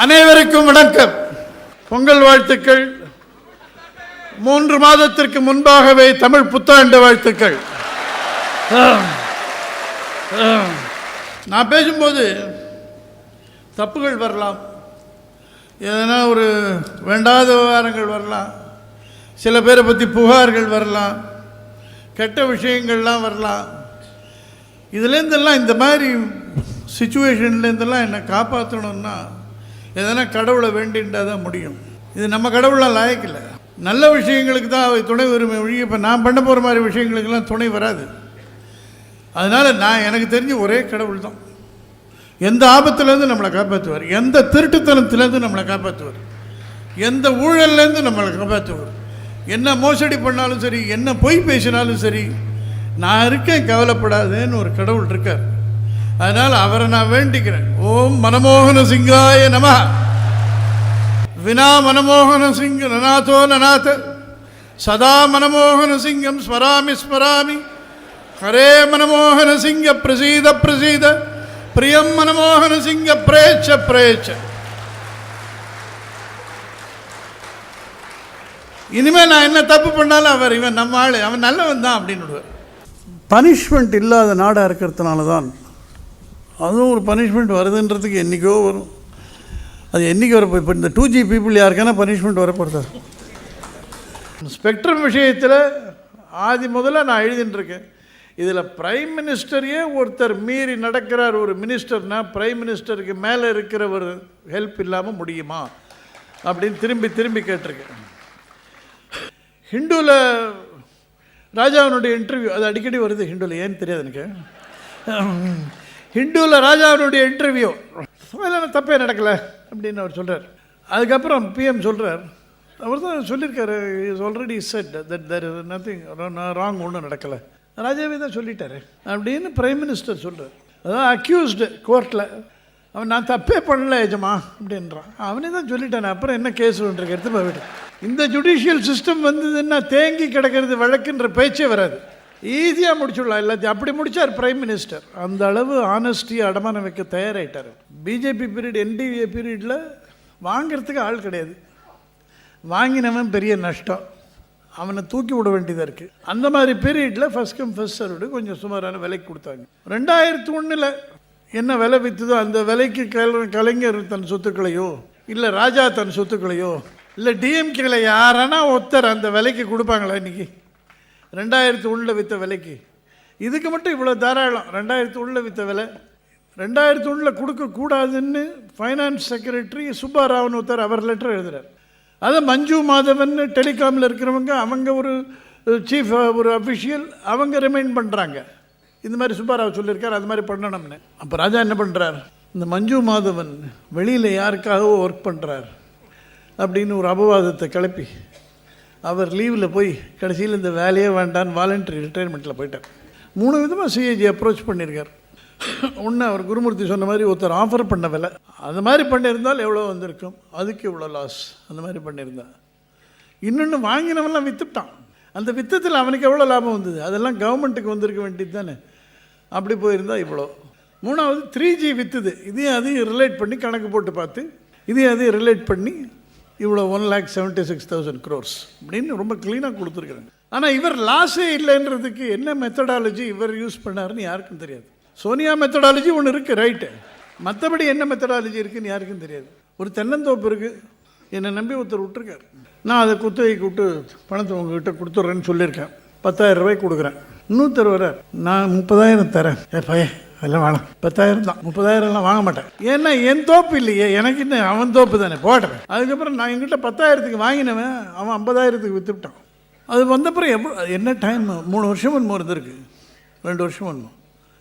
அனைவருக்கும் வணக்கம். பொங்கல் வாழ்த்துக்கள். 3 மாதத்திற்கு முன்பாகவே தமிழ் புத்தாண்டு வாழ்த்துக்கள். நான் பேசும்போது தப்புகள் வரலாம், எதனா ஒரு வேண்டாத விவகாரங்கள் வரலாம், சில பேரை பற்றி புகார்கள் வரலாம், கெட்ட விஷயங்கள்லாம் வரலாம். இதுலேருந்தெல்லாம் இந்த மாதிரி சுச்சுவேஷன்லேருந்தெல்லாம் என்னை காப்பாற்றணும்னா எதனா கடவுளை வேண்டின்றா தான் முடியும். இது நம்ம கடவுளாக லாயக்கில்லை. நல்ல விஷயங்களுக்கு தான் அவை துணை உரிமை ஒழிய இப்போ நான் பண்ண போகிற மாதிரி விஷயங்களுக்கெல்லாம் துணை வராது. அதனால் நான் எனக்கு தெரிஞ்ச ஒரே கடவுள் தான் எந்த ஆபத்துலேருந்து நம்மளை காப்பாற்றுவார், எந்த திருட்டுத்தனத்துலேருந்து நம்மளை காப்பாற்றுவார், எந்த ஊழல்லேருந்து நம்மளை காப்பாற்றுவார். என்ன மோசடி பண்ணாலும் சரி, என்ன பொய் பேசினாலும் சரி, நான் இருக்கேன், கவலைப்படாதேன்னு ஒரு கடவுள் இருக்கார். அதனால் அவரை நான் வேண்டிக்கிறேன். ஓம் மனமோகன சிங்காய நம. வினா மனமோகன சிங்க நநாதோ நநாத சதா மனமோகன சிங்கம் ஸ்மராமி ஸ்மராமி. ஹரே மனமோகன சிங்க பிரசீத பிரசீத பிரியம் மனமோகன சிங்க பிரேச்ச பிரேச்ச. இனிமேல் நான் என்ன தப்பு பண்ணாலும் அவர் இவன் நம்ம ஆள், அவன் நல்லவன் தான் அப்படின்னு விடுவார். பனிஷ்மெண்ட் இல்லாத நாடாக இருக்கிறதுனால தான் அதுவும் ஒரு பனிஷ்மெண்ட் வருதுன்றதுக்கு என்றைக்கோ வரும். அது என்றைக்கு வரப்போ இப்போ இந்த 2G பீப்புள் யாருக்கான பனிஷ்மெண்ட் வரப்போகிறது. ஸ்பெக்ட்ரம் விஷயத்தில் ஆதி முதல்ல நான் எழுதிட்டுருக்கேன். இதில் பிரைம் மினிஸ்டரையே ஒருத்தர் மீறி நடக்கிறார் ஒரு மினிஸ்டர்னால் பிரைம் மினிஸ்டருக்கு மேலே இருக்கிற ஒரு ஹெல்ப் இல்லாமல் முடியுமா அப்படின்னு திரும்பி திரும்பி கேட்டிருக்கேன். ஹிந்துவில் ராஜாவினுடைய இன்டர்வியூ அது அடிக்கடி வருது. ஹிந்துவில் ஏன்னு தெரியாது எனக்கு. ஹிந்துவில் ராஜாவினுடைய இன்டர்வியூ தப்பே நடக்கலை அப்படின்னு அவர் சொல்கிறார். அதுக்கப்புறம் பிஎம் சொல்கிறார், அவர் தான் சொல்லியிருக்காரு, is already set that there is nothing wrong, ஒன்றும் நடக்கலை, ராஜாவே தான் சொல்லிட்டாரு அப்படின்னு பிரைம் மினிஸ்டர் சொல்கிறார். அதான் அக்யூஸ்டு கோர்ட்டில் அவன் நான் தப்பே பண்ணல எஜமா அப்படின்றான். அவனே தான் சொல்லிட்டானே, அப்புறம் என்ன கேஸ் ஒன்று எடுத்து போய்விட்டு. இந்த ஜுடிஷியல் சிஸ்டம் வந்ததுன்னா தேங்கி கிடக்கிறது வழக்குன்ற பேச்சே வராது, ஈஸியாக முடிச்சுடலாம் எல்லாத்தையும். அப்படி முடித்தார் பிரைம் மினிஸ்டர். அந்த அளவு ஆனஸ்டியை அடமானம் வைக்க தயாராகிட்டார். பிஜேபி பீரியட் NDA பீரியடில் வாங்கிறதுக்கு ஆள் கிடையாது, வாங்கினவன் பெரிய நஷ்டம், அவனை தூக்கி விட வேண்டியதாக இருக்குது. அந்த மாதிரி பீரியடில் ஃபஸ்ட் கம் ஃபஸ்ட் சர்வ்டு கொஞ்சம் சுமாரான விலைக்கு கொடுத்தாங்க. 2001 என்ன விலை விற்றுதோ அந்த விலைக்கு கலைஞர் தன் சொத்துக்களையோ இல்லை ராஜா தன் சொத்துக்களையோ இல்லை DMKல யாரானா ஒருத்தர் அந்த விலைக்கு கொடுப்பாங்களா? இன்றைக்கி 2001 விற்ற விலைக்கு இதுக்கு மட்டும் இவ்வளோ தாராளம். 2001 விற்ற விலை 2001 கொடுக்கக்கூடாதுன்னு ஃபைனான்ஸ் செக்ரட்டரி சுப்பாராவன் ஒருத்தர் அவர் லெட்டர் எழுதுகிறார். அதை மஞ்சு மாதவன் டெலிகாமில் இருக்கிறவங்க, அவங்க ஒரு சீஃப் ஒரு அஃபிஷியல், அவங்க ரிமைண்ட் பண்ணுறாங்க, இந்த மாதிரி சுப்பாராவ் சொல்லியிருக்கார், அது மாதிரி பண்ணணும்னு. அப்போ ராஜா என்ன பண்ணுறார், இந்த மஞ்சு மாதவன் வெளியில் யாருக்காகவோ ஒர்க் பண்ணுறார் அப்படின்னு ஒரு அபவாதத்தை கிளப்பி அவர் லீவில் போய் கடைசியில் இந்த வேலையே வேண்டான்னு வாலண்டரி ரிட்டையர்மெண்ட்டில் போயிட்டார். 3 விதமாக CAG அப்ரோச் பண்ணியிருக்கார். ஒன்று, அவர் குருமூர்த்தி சொன்ன மாதிரி ஒருத்தர் ஆஃபர் பண்ண விலை, அது மாதிரி பண்ணியிருந்தால் எவ்வளோ வந்திருக்கும், அதுக்கு இவ்வளோ லாஸ், அந்த மாதிரி பண்ணியிருந்தான். இன்னொன்று, வாங்கினவெல்லாம் விற்றுட்டான், அந்த வித்தத்தில் அவனுக்கு எவ்வளோ லாபம் வந்தது, அதெல்லாம் கவர்மெண்ட்டுக்கு வந்திருக்க வேண்டியது தானே, அப்படி போயிருந்தால் இவ்வளோ. 3வது 3G விற்றுது, இதையும் அதையும் ரிலேட் பண்ணி கணக்கு போட்டு பார்த்து இதையும் அதையும் ரிலேட் பண்ணி இவ்வளோ 1,76,000 crores அப்படின்னு ரொம்ப க்ளீனாக கொடுத்துருக்குறாங்க. ஆனால் இவர் லாஸே இல்லைன்றதுக்கு என்ன மெத்தடாலஜி இவர் யூஸ் பண்ணாருன்னு யாருக்கும் தெரியாது. சோனியா மெத்தடாலஜி ஒன்று இருக்குது, ரைட்டு, மற்றபடி என்ன மெத்தடாலஜி இருக்குதுன்னு யாருக்கும் தெரியாது. ஒரு தென்னந்தோப்பு இருக்குது, என்னை நம்பி ஒருத்தர் விட்டுருக்கார், நான் அதை குத்தகைக்கு விட்டு பணத்தை உங்ககிட்ட கொடுத்துட்றேன்னு சொல்லியிருக்கேன், 10,000 ரூபாய்க்கு கொடுக்குறேன். இன்னொருத்தர் வர்றார், நான் 30,000 தரேன். பையன் எல்லாம் வேணாம், 10,000 தான், 30,000 வாங்க மாட்டேன், ஏன்னா என் தோப்பு இல்லையே, எனக்கு இன்னும் அவன் தோப்பு தானே, போடுறேன். அதுக்கப்புறம் நான் எங்கிட்ட 10,000 வாங்கினவன் அவன் 50,000 விற்றுவிட்டான். அது வந்தப்புறம் என்ன டைம், 3 வருஷம் என்னமோ இருந்திருக்கு, 2 வருஷம் என்னமோ,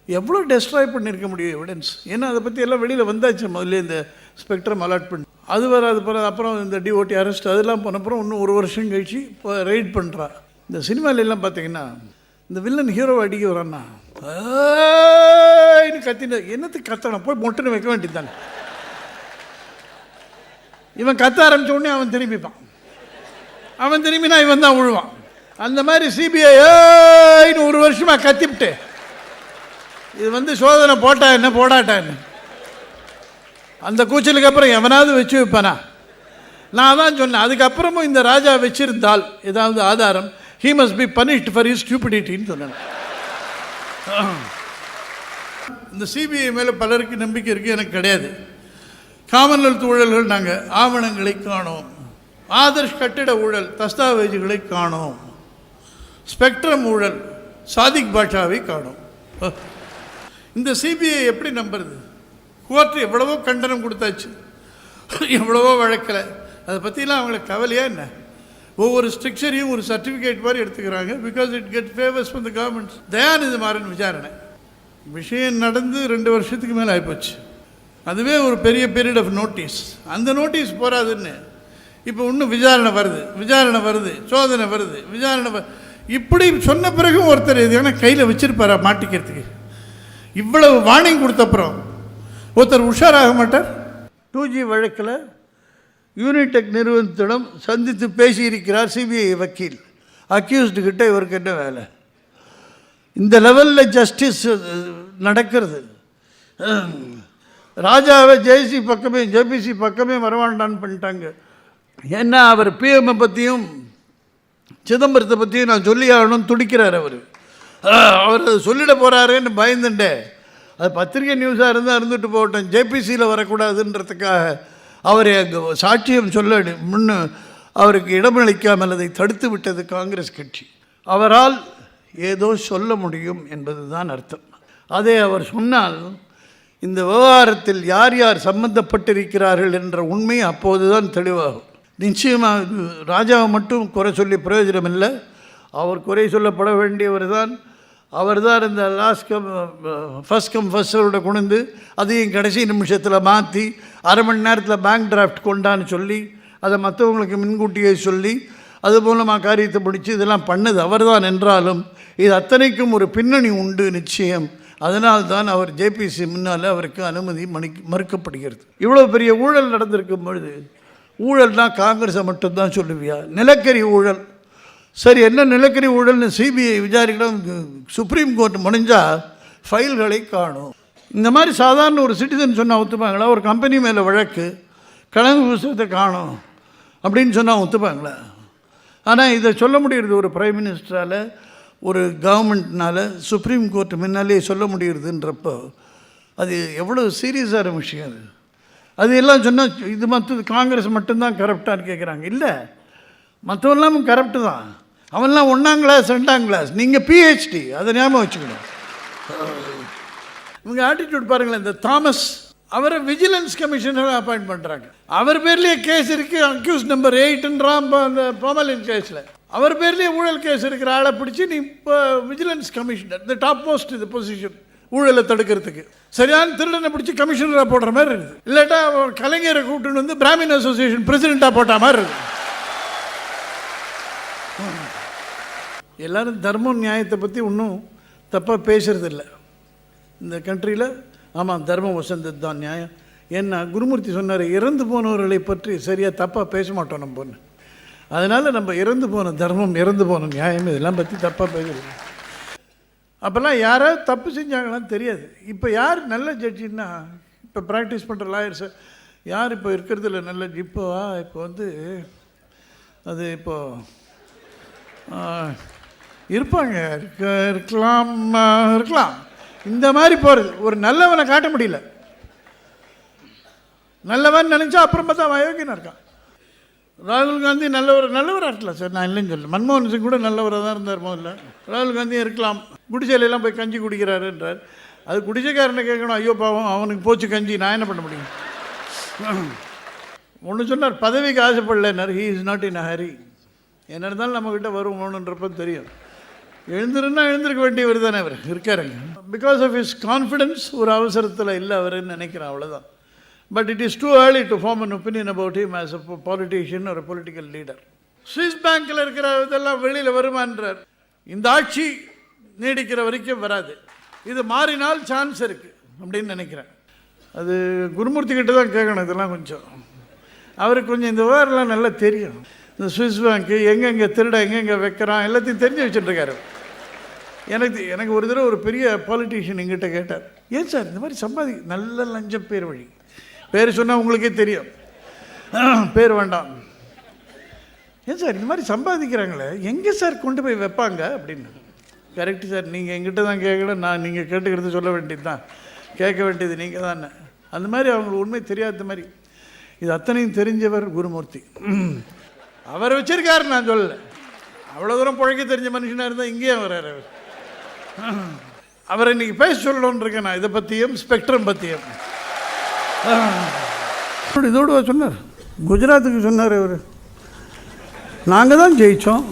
எவ்வளோ டெஸ்ட்ராய் பண்ணியிருக்க முடியும் எவிடன்ஸ். ஏன்னா அதை பற்றி எல்லாம் வெளியில் வந்தாச்சு முதல்ல, இந்த ஸ்பெக்ட்ரம் அலாட் பண்ணி அது வராது பிறகு, அப்புறம் இந்த DOT அரெஸ்ட் அதெல்லாம் போனப்புறம் இன்னும் 1 வருஷம் கழிச்சு இப்போ ரைட் பண்ணுறா. இந்த சினிமாலெல்லாம் பார்த்தீங்கன்னா இந்த வில்லன் ஹீரோவை அடிக்க வரான்னா கத்தின, என்னத்துக்கு கத்தணும், போய் மொட்டுன்னு வைக்க வேண்டியது தானே. இவன் கத்த ஆரம்பித்த உடனே அவன் திரும்பிப்பான், அவன் திரும்பினா இவன் தான் விழுவான். அந்த மாதிரி CBI 1 வருஷமாக கத்திவிட்டு இது சோதனை போட்டா என்ன போடாட்டா என்ன அந்த கூச்சலுக்கு அப்புறம் எவனாவது வச்சு வைப்பானா? நான் தான் சொன்னேன், அதுக்கப்புறமும் இந்த ராஜா வச்சிருந்தால் ஏதாவது ஆதாரம், he must be punished for his stupidity-ன்னு சொன்னேன். இந்த சிபிஐ மேலே பலருக்கு நம்பிக்கை இருக்குது, எனக்கு கிடையாது. காமன்வெல்த் ஊழல்கள் நாங்கள் ஆவணங்களை காணோம், ஆதர்ஷ் கட்டிட ஊழல் தஸ்தாவேஜுகளை காணோம், ஸ்பெக்ட்ரம் ஊழல் சாதிக் பாஷாவை காணோம். இந்த சிபிஐ எப்படி நம்புறது? கோர்ட்டு எவ்வளவோ கண்டனம் கொடுத்தாச்சு, எவ்வளவோ வழக்கில், அதை பற்றிலாம் அவங்களுக்கு கவலையா என்ன? ஒவ்வொரு ஸ்ட்ரக்சரையும் ஒரு சர்டிஃபிகேட் மாதிரி எடுத்துக்கிறாங்க, because it get favours from the government. Dayanidhi Maran விசாரணை விஷயம் நடந்து 2 வருஷத்துக்கு மேலே ஆகிப்போச்சு. அதுவே ஒரு பெரிய பீரியட் ஆஃப் நோட்டீஸ். அந்த நோட்டீஸ் போகாதுன்னு இப்போ இன்னும் விசாரணை வருது, சோதனை வருது, இப்படி சொன்ன பிறகும் ஒருத்தர் இது ஏன்னா கையில் வச்சிருப்பாரா மாட்டிக்கிறதுக்கு? இவ்வளவு வார்னிங் கொடுத்தப்புறம் ஒருத்தர் உஷாராக மாட்டார். 2G வழக்கில் யூனிடெக் நிறுவனத்திடம் சந்தித்து பேசியிருக்கிறார் சிபிஐ வக்கீல். அக்யூஸ்டு கிட்ட இவருக்கு என்ன வேலை? இந்த லெவலில் ஜஸ்டிஸ் நடக்கிறது. ராஜாவை ஜேபிசி பக்கமே வரவாண்டான்னு பண்ணிட்டாங்க. ஏன்னா அவர் பிஎம்ஐ பற்றியும் சிதம்பரத்தை பற்றியும் நான் சொல்லி ஆகணும்னு துடிக்கிறார். அவர் அதை சொல்லிட போகிறாருன்னு பயந்துட்டேன். அது பத்திரிகை நியூஸாக இருந்துட்டு போகட்டும், ஜேபிசியில் வரக்கூடாதுன்றதுக்காக அவரை அங்கே சாட்சியம் சொல்ல முன்னு அவருக்கு இடமளிக்காமல் அதை தடுத்து விட்டது காங்கிரஸ் கட்சி. அவரால் ஏதோ சொல்ல முடியும் என்பது தான் அர்த்தம். அதை அவர் சொன்னால் இந்த விவகாரத்தில் யார் யார் சம்பந்தப்பட்டிருக்கிறார்கள் என்ற உண்மை அப்போது தான் தெளிவாகும். நிச்சயமாக ராஜாவை மட்டும் குறை சொல்லி பிரயோஜனம் இல்லை. அவர் குறை சொல்லப்பட வேண்டியவர் தான். அவர் தான் இந்த ஃபஸ்ட் கம் ஃபஸ்ட்டோட கொண்டு அதையும் கடைசி நிமிஷத்தில் மாற்றி 1/2 மணி நேரத்தில் பேங்க் டிராஃப்ட் கொண்டான்னு சொல்லி அதை மற்றவங்களுக்கு முன்கூட்டியே சொல்லி அது மூலமாக காரியத்தை முடித்து இதெல்லாம் பண்ணது அவர் தான். என்றாலும் இது அத்தனைக்கும் ஒரு பின்னணி உண்டு நிச்சயம். அதனால்தான் அவர் ஜேபிசி முன்னால் அவருக்கு அனுமதி மறுக்கப்படுகிறது. இவ்வளோ பெரிய ஊழல் நடந்திருக்கும் பொழுது ஊழல்னால் காங்கிரஸை மட்டும்தான் சொல்லுவியா? நிலக்கரி ஊழல் சரி, என்ன நிலக்கரி ஊழல்னு சிபிஐ விசாரிக்கலாம், சுப்ரீம் கோர்ட் முடிஞ்சால் ஃபைல்களை காணும். இந்த மாதிரி சாதாரண ஒரு சிட்டிசன் சொன்னால் ஒத்துப்பாங்களா? ஒரு கம்பெனி மேலே வழக்கு, கணக்கு புத்தகத்தை காணும் அப்படின்னு சொன்னால் ஒத்துப்பாங்களா? ஆனால் இதை சொல்ல முடிகிறது ஒரு பிரைம் மினிஸ்டரால், ஒரு கவர்மெண்ட்னால், சுப்ரீம் கோர்ட் முன்னாலே சொல்ல முடியுறதுன்றப்போ அது எவ்வளோ சீரியஸான விஷயம் அது. அது எல்லாம் சொன்னால் இது மற்ற காங்கிரஸ் மட்டும்தான் கரப்டான்னு கேட்குறாங்க. இல்லை, மற்றவெல்லாம் கரப்டு தான். அவன்லாம் 1ஆம் கிளாஸ் 2ஆம் கிளாஸ், நீங்கள் பிஹெச்டி, அதை ஞாபகம் வச்சுக்கணும். இவங்க ஆட்டிடியூட் பாருங்களேன். இந்த தாமஸ் அவரை விஜிலன்ஸ் கமிஷனராக அப்பாயிண்ட் பண்ணுறாங்க. அவர் பேர்லேயே கேஸ் இருக்குது, அக்யூஸ் நம்பர் 8ன்றான் அந்த பாமலின் கேஸில். அவர் பேர்லேயே ஊழல் கேஸ் இருக்கிற ஆளை பிடிச்சி நீ இப்போ விஜிலன்ஸ் கமிஷனர், இந்த டாப் மோஸ்ட் இது பொசிஷன் ஊழலை தடுக்கிறதுக்கு, சரியான திருடனை பிடிச்சி கமிஷனராக போடுற மாதிரி இருக்குது. இல்லாட்டா கலைஞரை கூப்பிட்டு வந்து பிராமின் அசோசியேஷன் பிரசிடெண்ட்டாக போட்ட மாதிரி இருக்குது. எல்லோரும் தர்மம் நியாயத்தை பற்றி இன்னும் தப்பாக பேசுகிறதில்ல இந்த கண்ட்ரியில். ஆமாம், தர்மம் வசந்தது தான் நியாயம். ஏன்னா குருமூர்த்தி சொன்னார், இறந்து போனவர்களை பற்றி சரியாக தப்பாக பேச மாட்டோம் நம்ம பொண்ணு. அதனால் நம்ம இறந்து போன தர்மம், இறந்து போன நியாயம், இதெல்லாம் பற்றி தப்பாக பேசுகிறது. அப்போல்லாம் யாராவது தப்பு செஞ்சாங்களான்னு தெரியாது. இப்போ யார் நல்ல ஜட்ஜின்னா, இப்போ ப்ராக்டிஸ் பண்ணுற லாயர்ஸு யார் இப்போ இருக்கிறதுல நல்ல இப்போ வந்து அது இப்போது இருப்பாங்க, இருக்கலாம். இந்த மாதிரி போகிறது ஒரு நல்லவனை காட்ட முடியல. நல்லவன் நினச்சா அப்புறம் பார்த்தா அயோக்கியனாக இருக்கான். ராகுல் காந்தி நல்லவராக இருக்கலாம் சார், நான் இல்லைன்னு சொல்லல. மன்மோகன் சிங் கூட நல்லவராக தான் இருந்தார் முதல்ல. ராகுல் காந்தியும் இருக்கலாம். குடிசையிலெல்லாம் போய் கஞ்சி குடிக்கிறாருன்றார். அது குடிசைக்காரனை கேட்கணும், ஐயோ பாவம் அவனுக்கு போச்சு கஞ்சி, நான் என்ன பண்ண முடியும்? ஒன்று சொன்னார், பதவிக்கு ஆசைப்படலைன்னார். ஹீ இஸ் நாட் இன் அ ஹரி. என்ன இருந்தாலும் நம்மக்கிட்ட வருவோன்றப்ப தெரியும். எழுந்திருக்க வேண்டியவர் தானே அவர் இருக்காருங்க. பிகாஸ் ஆஃப் ஹிஸ் கான்ஃபிடென்ஸ் ஒரு அவசரத்தில் இல்லை அவருன்னு நினைக்கிறேன், அவ்வளோதான். But it is too early to form an opinion about him as a politician ஒரு பொலிட்டிக்கல் லீடர். ஸ்விஸ் பேங்க்கில் இருக்கிற இதெல்லாம் வெளியில் வருமான்றார். இந்த ஆட்சி நீடிக்கிற வரைக்கும் வராது, இது மாறினால் சான்ஸ் இருக்குது அப்படின்னு நினைக்கிறேன். அது குருமூர்த்தி கிட்ட தான் கேட்கணும் இதெல்லாம். கொஞ்சம் அவருக்கு கொஞ்சம் இந்த விவகாரம்லாம் நல்லா தெரியும். இந்த ஸ்விஸ் பேங்க்கு எங்கெங்கே திருட எங்கெங்கே வைக்கிறான் எல்லாத்தையும் தெரிஞ்சு வச்சுட்டுருக்காரு. எனக்கு ஒரு தடவை ஒரு பெரிய பாலிட்டிஷியன் எங்கிட்ட கேட்டார், ஏன் சார் இந்த மாதிரி நல்ல லஞ்சம் பேர் வழி பேர் சொன்னால் உங்களுக்கே தெரியும், பேர் வேண்டாம். ஏன் சார் இந்த மாதிரி சம்பாதிக்கிறாங்களே, எங்கே சார் கொண்டு போய் வைப்பாங்க அப்படின்னு. கரெக்டு சார், நீங்கள் எங்கிட்ட தான் கேட்கணும், நான் நீங்கள் கேட்டுக்கிறது சொல்ல வேண்டியது தான், கேட்க வேண்டியது நீங்கள் தான். அந்த மாதிரி அவங்களுக்கு உண்மை தெரியாத மாதிரி. இது அத்தனையும் தெரிஞ்சவர் குருமூர்த்தி. அவர் வச்சிருக்காரு, நான் சொல்லலை. அவ்வளோ தூரம் பிழைக்க தெரிஞ்ச மனுஷனாக இருந்தால் இங்கேயே வர்றாரு அவர். அவரை இன்றைக்கி பேச சொல்லணுன்னு இருக்கேன் நான், இதை பற்றியும் ஸ்பெக்ட்ரம் பற்றியும். இதோடு சொன்னார், குஜராத்துக்கு சொன்னார் அவர், நாங்கள் தான் ஜெயித்தோம்.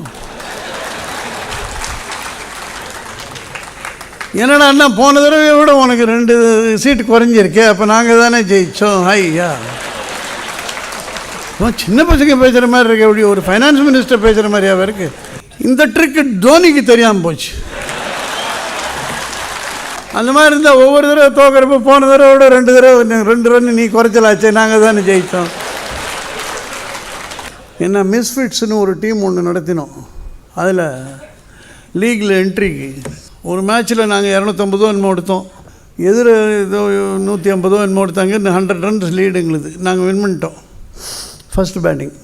என்னடா அண்ணா, போன தடவை விட உனக்கு 2 சீட்டு குறைஞ்சிருக்கே, அப்போ நாங்கள் தானே ஜெயித்தோம். ஐயா, சின்ன பசங்க பேசுகிற மாதிரி இருக்கு, எப்படி ஒரு ஃபைனான்ஸ் மினிஸ்டர் பேசுகிற மாதிரியாவே இருக்குது. இந்த ட்ரிக்கு தோனிக்கு தெரியாமல் போச்சு. அந்த மாதிரி இருந்தால் ஒவ்வொரு தடவை தோக்கிறப்ப போன தடவை விட 2 ரன் நீ குறைச்சலாச்சே, நாங்கள் தானே ஜெயித்தோம். என்ன மிஸ்ஃபிட்ஸ்னு ஒரு டீம் ஒன்று நடத்தினோம். அதில் லீகில் என்ட்ரிக்கு ஒரு மேட்ச்சில் நாங்கள் 250 என்னமோ எடுத்தோம், எதிர ஏதோ 150 என்னமோ எடுத்தாங்க. 100 ரன்ஸ் லீடு எங்களுது, நாங்கள் வின் பண்ணிட்டோம் ஃபஸ்ட்டு பேட்டிங்.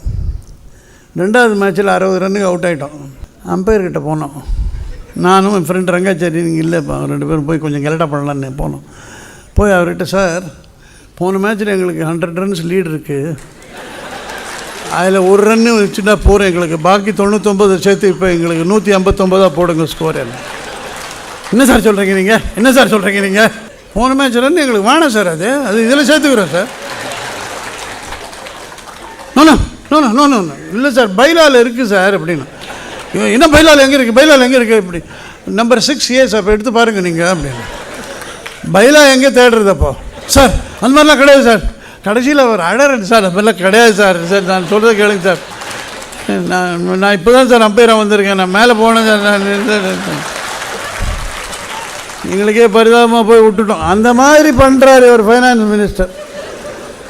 2வது மேட்ச்சில் 60 ரன்னுக்கு அவுட் ஆகிட்டோம். அம்பையர்கிட்ட போனோம், நானும் என் ஃப்ரெண்ட் ரங்காச்சாரி, நீங்கள் இல்லைப்பா, 2 பேரும் போய் கொஞ்சம் கெலட்டா பண்ணலான்னு போனோம். போய் அவர்கிட்ட, சார் போன மேட்ச்சில் எங்களுக்கு 100 ரன்ஸ் லீடு இருக்குது, அதில் 1 ரன்னு வச்சுட்டா போகிறோம், எங்களுக்கு பாக்கி 99 சேர்த்து இப்போ எங்களுக்கு 159 போடுங்க ஸ்கோர். என்ன சார் சொல்கிறீங்க நீங்கள், என்ன சார் சொல்கிறீங்க நீங்கள், போன மேட்ச் ரன் எங்களுக்கு வேணாம் சார், அது இதில் சேர்த்துக்கிறோம் சார். நோ இல்லை சார், பைலாவில் இருக்குது சார் அப்படின்னு. என்ன பைலாவில் எங்கே இருக்குது, பைலாவில் எங்கே இருக்குது, இப்படி நம்பர் 6 சார், அப்போ எடுத்து பாருங்கள் நீங்கள் அப்படின்னு. பைலா எங்கே தேடுறதப்போ சார், அந்த மாதிரிலாம் கிடையாது சார். கடைசியில் அவர் அழறேன் சார், அதெல்லாம் கிடையாது சார், சார் நான் சொல்கிறத கேளுங்க சார், நான் இப்போ தான் சார் அம்பையராக வந்திருக்கேன், நான் மேலே போனேன் சார், நான் எங்களுக்கே பரிதாபமாக போய் விட்டுட்டோம். அந்த மாதிரி பண்ணுறாரு ஒரு ஃபைனான்ஸ் மினிஸ்டர்.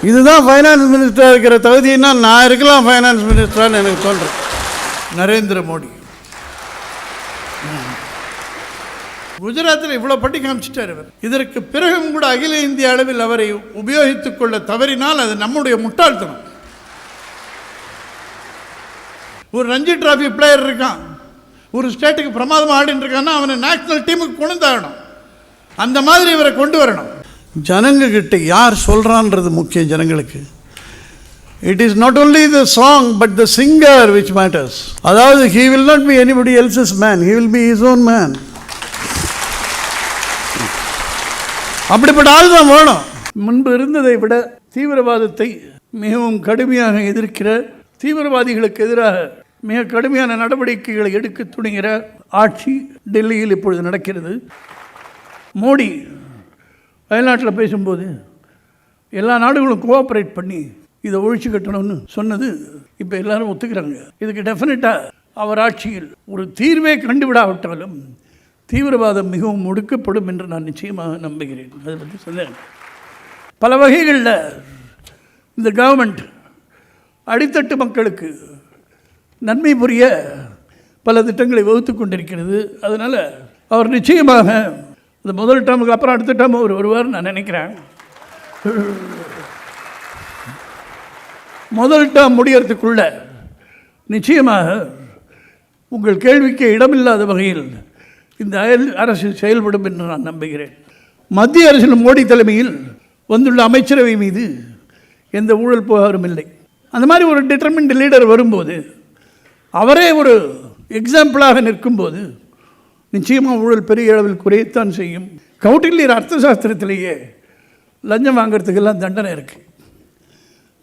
இதுதான் ஃபைனான்ஸ் மினிஸ்டராக இருக்கிற தகுதின்னா நான் இருக்கலாம் ஃபைனான்ஸ் மினிஸ்டரான்னு எனக்கு தோன்றுறேன். நரேந்திர மோடி குஜராத்தில் இவ்வளோ பட்டி காமிச்சிட்டார் அவர். இதற்கு பிறகும் கூட அகில இந்திய அளவில் அவரை உபயோகித்துக் கொள்ள தவறினால் அது நம்முடைய முட்டாள்தனம். ஒரு ரஞ்சி டிராஃபி பிளேயர் இருக்கான், ஒரு ஸ்டேட்டுக்கு பிரமாதமாக ஆடின்னு இருக்கான்னா அவனை நேஷனல் டீமுக்கு கொண்டாடணும். அந்த மாதிரி இவரை கொண்டு வரணும். ஜனங்க கிட்ட யார் சொல்கிறான்றது முக்கியம் ஜனங்களுக்கு. It is not only the song but the singer which matters. அதாவது he will not be anybody else's man, he will be his own man. அப்படிப்பட்ட ஆள் தான் வேணும். முன்பு இருந்ததை விட தீவிரவாதத்தை மிகவும் கடுமையாக எதிர்க்கிற, தீவிரவாதிகளுக்கு எதிராக மிக கடுமையான நடவடிக்கைகளை எடுக்க துணிகிற ஆட்சி டெல்லியில் இப்பொழுது நடக்கிறது. மோடி வயநாட்டில் பேசும்போது எல்லா நாடுகளும் கோஆப்ரேட் பண்ணி இதை ஒழிச்சு கட்டணும்னு சொன்னது இப்போ எல்லாரும் ஒத்துக்கிறாங்க. இதுக்கு டெஃபினட்டாக அவர் ஆட்சியில் ஒரு தீர்வே கண்டுவிடாவிட்டாலும் தீவிரவாதம் மிகவும் ஒடுக்கப்படும் என்று நான் நிச்சயமாக நம்புகிறேன். அதை பற்றி சொன்னேன். பல வகைகளில் இந்த கவர்மெண்ட் அடித்தட்டு மக்களுக்கு நன்மை புரிய பல திட்டங்களை வகுத்து கொண்டிருக்கிறது. அதனால் அவர் நிச்சயமாக இந்த முதல் டேர்முக்கு அப்புறம் அடுத்த டேர்ம் அவர் வருவார் நான் நினைக்கிறேன். முதல் டேர்ம் முடியறதுக்குள்ள நிச்சயமாக உங்கள் கேள்விக்கு இடமில்லாத வகையில் இந்த அரசு செயல்படும் என்று நான் நம்புகிறேன். மத்திய அரசின் மோடி தலைமையில் வந்துள்ள அமைச்சரவை மீது எந்த ஊழல் புகாரும் இல்லை. அந்த மாதிரி ஒரு டிட்டர்மின்ட் லீடர் வரும்போது, அவரே ஒரு எக்ஸாம்பிளாக நிற்கும்போது நிச்சயமாக ஊழல் பெரிய அளவில் குறையத்தான் செய்யும். கௌட்டில்யர் அர்த்த சாஸ்திரத்திலேயே லஞ்சம் வாங்கிறதுக்கெல்லாம் தண்டனை இருக்குது,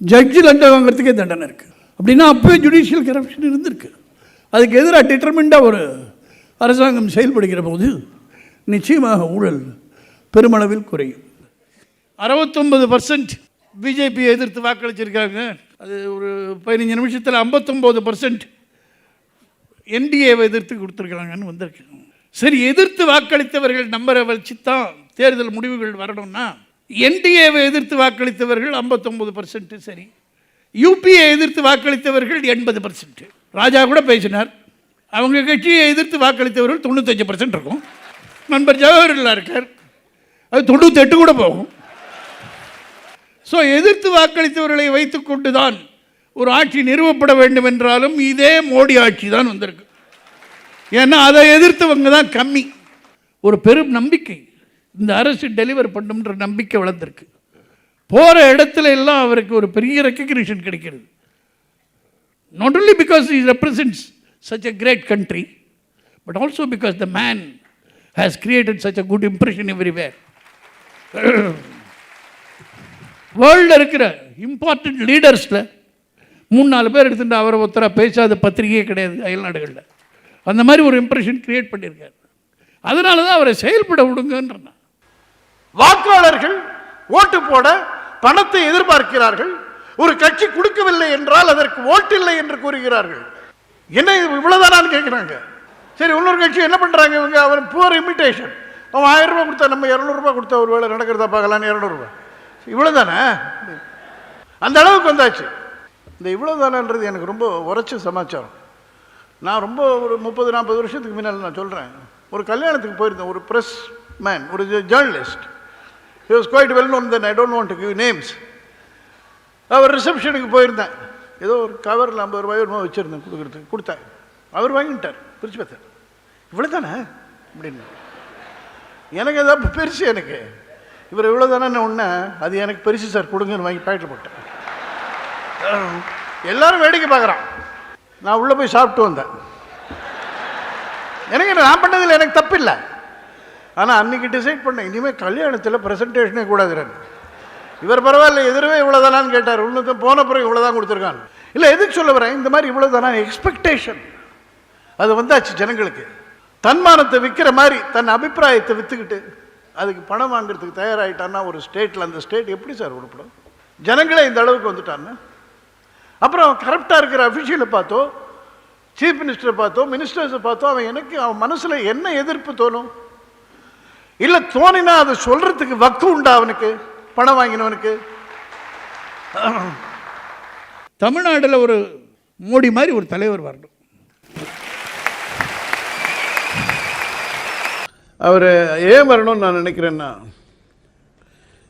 ஜட்ஜு லஞ்சம் வாங்கிறதுக்கே தண்டனை இருக்குது. அப்படின்னா அப்போவே ஜுடிஷியல் கரப்ஷன் இருந்திருக்கு. அதுக்கு எதிராக டிட்டர்மிண்டாக ஒரு அரசாங்கம் செயல்படுகிற போது நிச்சயமாக ஊழல் பெருமளவில் குறையும். 69% பிஜேபியை எதிர்த்து வாக்களிச்சிருக்காங்க. அது ஒரு 15 நிமிஷத்தில் 59% என்டிஏவை எதிர்த்து கொடுத்துருக்காங்கன்னு வந்திருக்கு. சரி, எதிர்த்து வாக்களித்தவர்கள் நம்பரை வச்சு தான் தேர்தல் முடிவுகள் வரணும்னா என்டிஏவை எதிர்த்து வாக்களித்தவர்கள் 59%. சரி, யூபியை எதிர்த்து வாக்களித்தவர்கள் 80%. ராஜா கூட பேசினார். அவங்க கட்சியை எதிர்த்து வாக்களித்தவர்கள் 95% இருக்கும். நண்பர் ஜவஹர்லால் இருக்கார், அது 98 கூட போகும். ஸோ எதிர்த்து வாக்களித்தவர்களை வைத்துக்கொண்டு தான் ஒரு ஆட்சி நிறுவப்பட வேண்டும் என்றாலும் இதே மோடி ஆட்சி தான் வந்திருக்கு. ஏன்னா அதை எதிர்த்தவங்க தான் கம்மி. ஒரு பெரும் நம்பிக்கை இந்த அரசு டெலிவர் பண்ணும்ன்ற நம்பிக்கை வளர்ந்துருக்கு. போகிற இடத்துல எல்லாம் அவருக்கு ஒரு பெரிய ரெக்கக்னிஷன் கிடைக்கிறது. Not only because he represents such a great country, but also because the man has created such a good impression everywhere. வேர்ல்டில் இருக்கிற இம்பார்ட்டன்ட் லீடர்ஸில் 3-4 பேர் எடுத்துட்டு அவரை ஒருத்தராக பேசாத பத்திரிகையே கிடையாது அயல் நாடுகளில். அந்த மாதிரி ஒரு இம்ப்ரெஷன் கிரியேட் பண்ணியிருக்காரு. அதனால தான் அவரை செயல்பட விடுங்கன்றான். வாக்காளர்கள் ஓட்டு போட பணத்தை எதிர்பார்க்கிறார்கள். ஒரு கட்சி கொடுக்கவில்லை என்றால் அதற்கு ஓட்டு இல்லை என்று கூறுகிறார்கள். என்ன இவ்வளவுதானான்னு கேட்குறாங்க. சரி, இன்னொரு கட்சி என்ன பண்ணுறாங்க இவங்க? அவர் புவர் இமிட்டேஷன். அவன் 1000 ரூபா கொடுத்தா நம்ம 200 ரூபா கொடுத்தா ஒரு வேலை நடக்கிறதா பார்க்கலான்னு 200 ரூபா. இவ்வளோதானே? அந்த அளவுக்கு வந்தாச்சு. இந்த இவ்வளோதானன்றது எனக்கு ரொம்ப உரைச்ச சமாச்சாரம். நான் ரொம்ப ஒரு 30-40 வருஷத்துக்கு முன்னால் நான் சொல்கிறேன், ஒரு கல்யாணத்துக்கு போயிருந்தேன். ஒரு ப்ரெஸ் மேன், ஒரு journalist. He was quite well known then. I don't want to give names. அவர் ரிசப்ஷனுக்கு போயிருந்தேன். ஏதோ ஒரு கவரில் 50 ரூபாய் ஒரு வச்சுருந்தேன் கொடுக்குறதுக்கு. கொடுத்தேன். அவர் வாங்கிட்டார். பிரிச்சு பார்த்தார். இவ்வளோ தானே அப்படின்னு. எனக்கு ஏதாவது பெருசு. எனக்கு இவர் இவ்வளோ தானே ஒன்று, அது எனக்கு பெருசு சார், கொடுங்கன்னு வாங்கி பாக்கெட்டில் போட்டேன். எல்லாரும் வேடிக்கை பார்க்குறான். நான் உள்ளே போய் சாப்பிட்டு வந்தேன். எனக்கு நான் பண்ணதில் எனக்கு தப்பு இல்லை. ஆனால் அன்றைக்கி டிசைட் பண்ணேன், இனிமேல் கல்யாணத்தில் ப்ரெசன்டேஷனே கூடாதுன்னு. இவர் பரவாயில்ல, எதிரவே இவ்வளோ தானான்னு கேட்டார். இன்னும் போன பிறகு இவ்வளோ தான் கொடுத்துருக்காங்க. இல்லை, எதுக்கு சொல்ல வரேன், இந்த மாதிரி இவ்வளோ தானா எக்ஸ்பெக்டேஷன் அது வந்தாச்சு ஜனங்களுக்கு. தன்மானத்தை விற்கிற மாதிரி தன் அபிப்பிராயத்தை விற்றுக்கிட்டு அதுக்கு பணம் வாங்குறதுக்கு தயாராகிட்டான்னா ஒரு ஸ்டேட்டில், அந்த ஸ்டேட் எப்படி சார் உருப்படும்? ஜனங்களே இந்த அளவுக்கு வந்துட்டான்னா அப்புறம் கரெக்டாக இருக்கிற அஃபிஷியலை பார்த்தோ, சீஃப் மினிஸ்டரை பார்த்தோ, மினிஸ்டர்ஸை பார்த்தோ அவன் மனசில் என்ன எதிர்ப்பு தோணும்? இல்லை தோணினா அதை சொல்கிறதுக்கு வக்கு உண்டா அவனுக்கு, பணம் வாங்கினவனுக்கு? தமிழ்நாட்டில் ஒரு மோடி மாதிரி ஒரு தலைவர் வரணும். அவர் ஏன் வரணும்னு நான் நினைக்கிறேன்னா,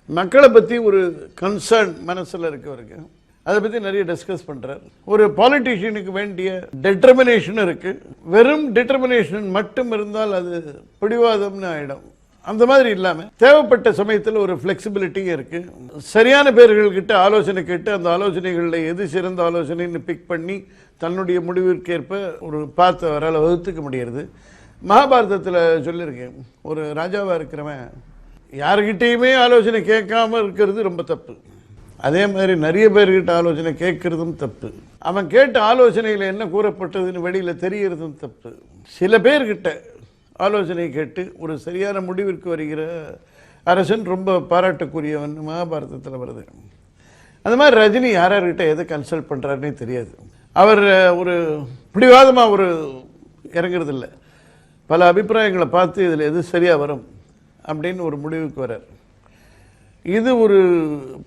மக்களை பற்றி ஒரு கன்சர்ன் மனசில் இருக்கவருக்கு, அதை பற்றி நிறைய டிஸ்கஸ் பண்ணுறார். ஒரு பாலிட்டிஷியனுக்கு வேண்டிய டெட்டர்மினேஷன் இருக்குது. வெறும் டெட்டர்மினேஷன் மட்டும் இருந்தால் அது பிடிவாதம்னு ஆகிடும். அந்த மாதிரி இல்லாமல் தேவைப்பட்ட சமயத்தில் ஒரு ஃப்ளெக்சிபிலிட்டியும் இருக்குது. சரியான பேர்கள்கிட்ட ஆலோசனை கேட்டு அந்த ஆலோசனைகளில் எது சிறந்த ஆலோசனைன்னு பிக் பண்ணி தன்னுடைய முடிவிற்கேற்ப ஒரு பாத்தை அவரால் வகுத்துக்க முடிகிறது. மகாபாரதத்தில் சொல்லியிருக்கேன், ஒரு ராஜாவாக இருக்கிறவன் யார்கிட்டையுமே ஆலோசனை கேட்காம இருக்கிறது ரொம்ப தப்பு. அதே மாதிரி நிறைய பேர்கிட்ட ஆலோசனை கேட்கறதும் தப்பு. அவன் கேட்ட ஆலோசனையில் என்ன கூறப்பட்டதுன்னு வெளியில் தெரியறதும் தப்பு. சில பேர்கிட்ட ஆலோசனை கேட்டு ஒரு சரியான முடிவிற்கு வருகிற அரசன் ரொம்ப பாராட்டக்கூடியவன் மகாபாரதத்தில் வருது. அந்த மாதிரி ரஜினி யார்கிட்ட எதை கன்சல்ட் பண்ணுறாருன்னே தெரியாது. அவர் ஒரு பிடிவாதமாக ஒரு இறங்குறதில்ல. பல அபிப்பிராயங்களை பார்த்து இதில் எது சரியாக வரும் அப்படின்னு ஒரு முடிவுக்கு வரார். இது ஒரு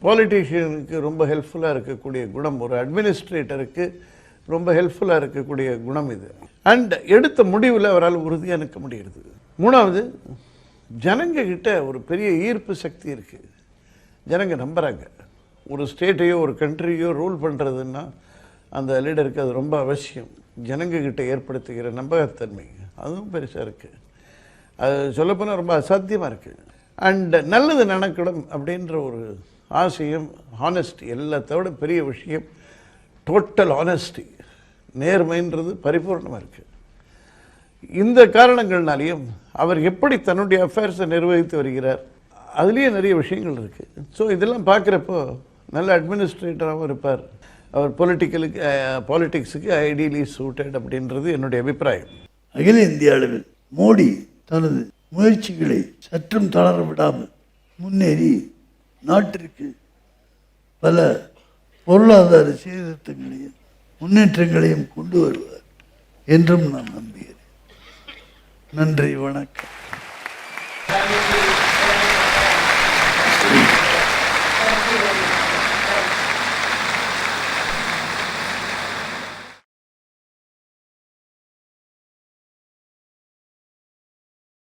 பாலிட்டிஷியனுக்கு ரொம்ப ஹெல்ப்ஃபுல்லாக இருக்கக்கூடிய குணம், ஒரு அட்மினிஸ்ட்ரேட்டருக்கு ரொம்ப ஹெல்ப்ஃபுல்லாக இருக்கக்கூடிய குணம் இது. அண்ட் எடுத்த முடிவில் அவரால் உறுதியாக நிற்க முடிகிறது. மூணாவது, ஜனங்க கிட்ட ஒரு பெரிய ஈர்ப்பு சக்தி இருக்குது. ஜனங்க நம்புகிறாங்க. ஒரு ஸ்டேட்டையோ ஒரு கண்ட்ரியோ ரூல் பண்ணுறதுன்னா அந்த லீடருக்கு அது ரொம்ப அவசியம். ஜனங்கக்கிட்ட ஏற்படுத்துகிற நம்பகத்தன்மை அதுவும் பெருசாக இருக்குது. அது சொல்லப்போனால் ரொம்ப அசாத்தியமாக இருக்குது. அண்ட் நல்லது நடக்கணும் அப்படின்ற ஒரு ஆசையும், ஹானஸ்டி, எல்லாத்தோட பெரிய விஷயம் டோட்டல் ஹானஸ்டி, நேர்மைன்றது பரிபூர்ணமாக இருக்குது. இந்த காரணங்கள்னாலேயும் அவர் எப்படி தன்னுடைய அஃபேர்ஸை நிர்வகித்து வருகிறார், அதுலேயே நிறைய விஷயங்கள் இருக்குது. ஸோ இதெல்லாம் பார்க்குறப்போ நல்ல அட்மினிஸ்ட்ரேட்டராகவும் இருப்பார். அவர் பாலிட்டிக்ஸுக்கு ஐடியலி சூட்டட் அப்படின்றது என்னுடைய அபிப்பிராயம். அகில இந்திய அளவில் மோடி தனது முயற்சிகளை சற்றும் தளர விடாமல் முன்னேறி நாட்டிற்கு பல பொருளாதார சீர்திருத்தங்களையும் முன்னேற்றங்களையும் கொண்டு வருவார் என்றும் நான் நம்புகிறேன். நன்றி, வணக்கம்.